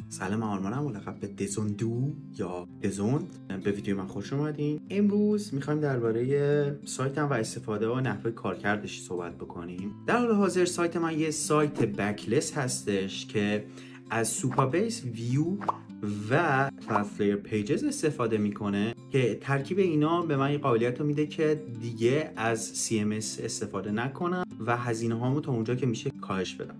سلام، آرمانم، ملقب به دزوندو یا دزوند. به ویدیو من خوش اومدین. امروز میخوایم درباره سایتم و استفاده و نحوه کارکردش صحبت بکنیم. در حال حاضر سایت من یه سایت بکلس هستش که از سوپابیس، ویو و کلادفلیر پیجز استفاده میکنه که ترکیب اینا به من این قابلیت رو میده که دیگه از CMS استفاده نکنم و هزینه هامو تا اونجا که میشه کاهش بدم.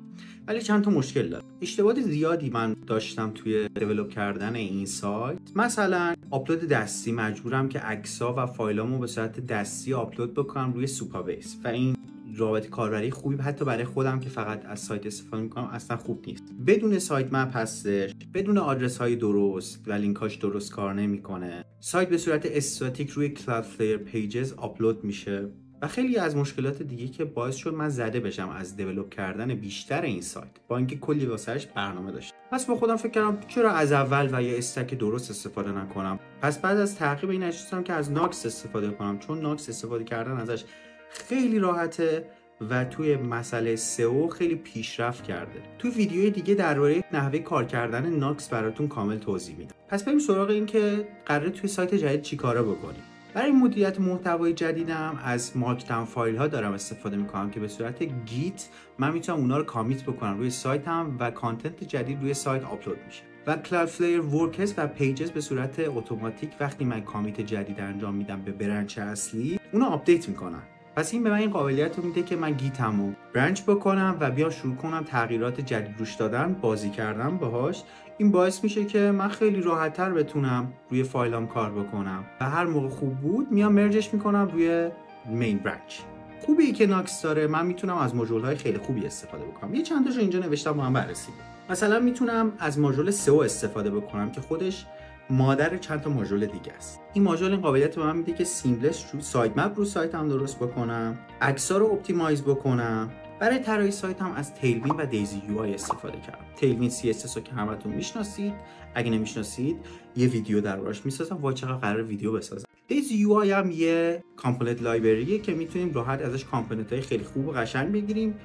ولی چند تا مشکل داره. اشتباهات زیادی من داشتم توی دیولپ کردن این سایت. مثلا آپلود دستی، مجبورم که عکس‌ها و فایلامو به صورت دستی آپلود بکنم روی سوپابیس و این رابط کاربری خوبی حتی برای خودم که فقط از سایت استفاده میکنم اصلا خوب نیست. بدون سایت مپ هستش، بدون آدرس های درست و لینکاش درست کار نمیکنه. سایت به صورت استاتیک روی کلادفلیر پیجز آپلود میشه و خیلی از مشکلات دیگه که باعث شد من زده بشم از دیولپ کردن بیشتر این سایت، با اینکه کلی واسهش برنامه داشتم. پس با خودم فکر کردم چرا از اول و یه استک درست استفاده نکنم. پس بعد از تعقیب این نشستم که از ناکس استفاده کنم، چون ناکس استفاده کردن ازش خیلی راحته و توی مسئله SEO خیلی پیشرفت کرده. توی ویدیوی دیگه درباره نحوه کار کردن ناکس براتون کامل توضیح میدم. پس بریم سراغ این که قراره توی سایت جدید چیکارا بکنیم. برای مدیریت محتوای جدیدم از مارکداون فایل ها دارم استفاده میکنم که به صورت گیت من میتونم اونا رو کامیت بکنم روی سایتم و کانتنت جدید روی سایت آپلود میشه. و کلادفلیر ورکرز و پیجز به صورت اتوماتیک وقتی من کامیت جدید انجام میدم به برنچ اصلی، اونا آپدیت میکنن. پس این به من این قابلیت رو میده که من گیتمو برنچ بکنم و بیا شروع کنم تغییرات جدید روش دادن، بازی کردن باهاش. این باعث میشه که من خیلی راحت‌تر بتونم روی فایلام کار بکنم و هر موقع خوب بود میام مرجش میکنم روی مین برنچ. خوبی که ناکس داره، من میتونم از ماژول‌های خیلی خوبی استفاده بکنم. یه چند تاشو اینجا نوشتم با هم بررسی کنیم. مثلا میتونم از ماژول SEO استفاده بکنم که خودش مادر چند تا ماژول دیگه است. این ماژول این قابلیت به من میده که سیملس رو سایت مپ رو سایتم درست بکنم، عکس‌ها رو اپتیمایز بکنم. برای طراحی سایتم از تیلوین و دیزی یو آی استفاده کردم. تیلوین CSS رو که همتون میشناسید، اگه نمیشناسید یه ویدیو دربارش میسازم. وای چقدر قرار ویدیو بسازم. دیزی یو آی هم یه کامپوننت لایبرریه که میتونیم راحت ازش کامپوننت‌های خیلی خوب و قشنگ بگیریم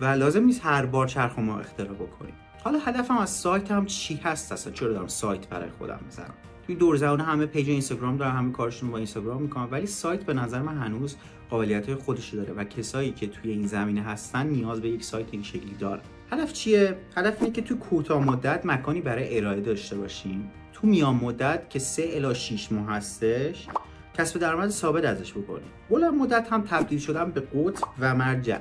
و لازم نیست هر بار چرخ ما اختراع بکنیم. حالا هدفم از سایتم چی هست اصلا؟ چرا دارم سایت برای خودم میذارم؟ توی دور زمان همه پیج اینستاگرام دارن، همه کارشون رو با اینستاگرام میکنن، ولی سایت به نظر من هنوز قابلیت‌های خودش داره و کسایی که توی این زمینه هستن نیاز به یک سایت این شکلی دارن. هدف چیه؟ هدف اینه که تو کوتاه مدت مکانی برای ارائه داشته باشیم، تو میان مدت که 3 الی 6 ماه هستش کسب درآمد ثابت ازش بکنیم. بلند مدت هم تبدیل شدن به قطب و مرجع.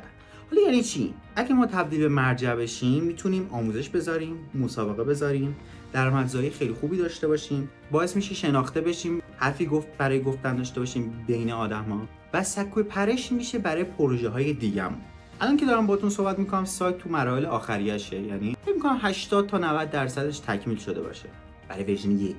حالا یعنی چی؟ اگه ما تبدیل به مرجع بشیم میتونیم آموزش بذاریم، مسابقه بذاریم، درآمدزایی خیلی خوبی داشته باشیم، باعث میشه شناخته بشیم، حرفی برای گفتن داشته باشیم بین آدم‌ها و سکوی پرش میشه برای پروژه های دیگه‌مون. الان که دارم باهاتون صحبت میکنم سایت تو مراحل آخریشه، یعنی فکر میکنم 80 تا 90% تکمیل شده باشه برای ورژن 1.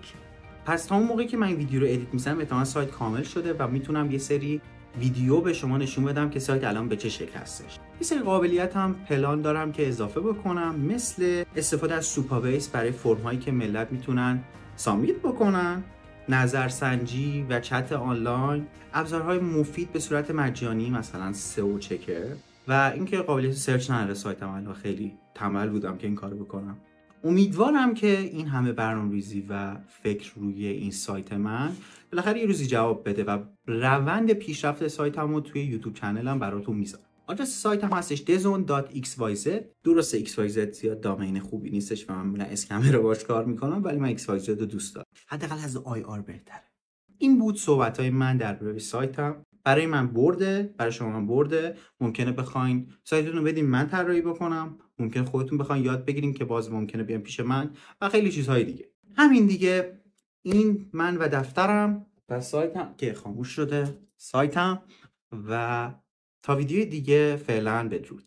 پس تا اون موقعی که من این ویدیو رو ادیت می‌کنم احتمالاً سایت کامل شده و میتونم یه سری ویدیو به شما نشون بدم که سایت الان به چه شکل هستش. یه سری قابلیت هم پلان دارم که اضافه بکنم، مثل استفاده از سوپابیس برای فرم هایی که ملت میتونن سابمیت بکنن، نظرسنجی و چت آنلاین، ابزارهای مفید به صورت مجانی مثلا SEO چکر و اینکه قابلیت سرچ نداره سایتم. الان خیلی تنبل بودم که این کارو بکنم. امیدوارم که این همه برنامه‌ریزی و فکر روی این سایت من بالاخره یه روزی جواب بده و روند پیشرفت سایتمو توی یوتیوب چنلم براتون میذارم. آدرس سایتم هستش dzone.xyz. درسته xyz زیاد دامین خوبی نیستش و من اسکمر رو باش کار میکنم، ولی من xyz رو دوست دارم. حداقل از IR بهتره. این بود صحبت‌های من درباره سایتم. برای من برده، برای شما هم برده. ممکنه بخواین سایتتون رو بدین من طراحی بکنم، ممکنه خودتون بخواین یاد بگیرین که باز ممکنه بیان پیش من و خیلی چیزهای دیگه. همین دیگه. این من و دفترم و سایتم که خاموش شده، سایتم. و تا ویدیو دیگه فعلا بدرود.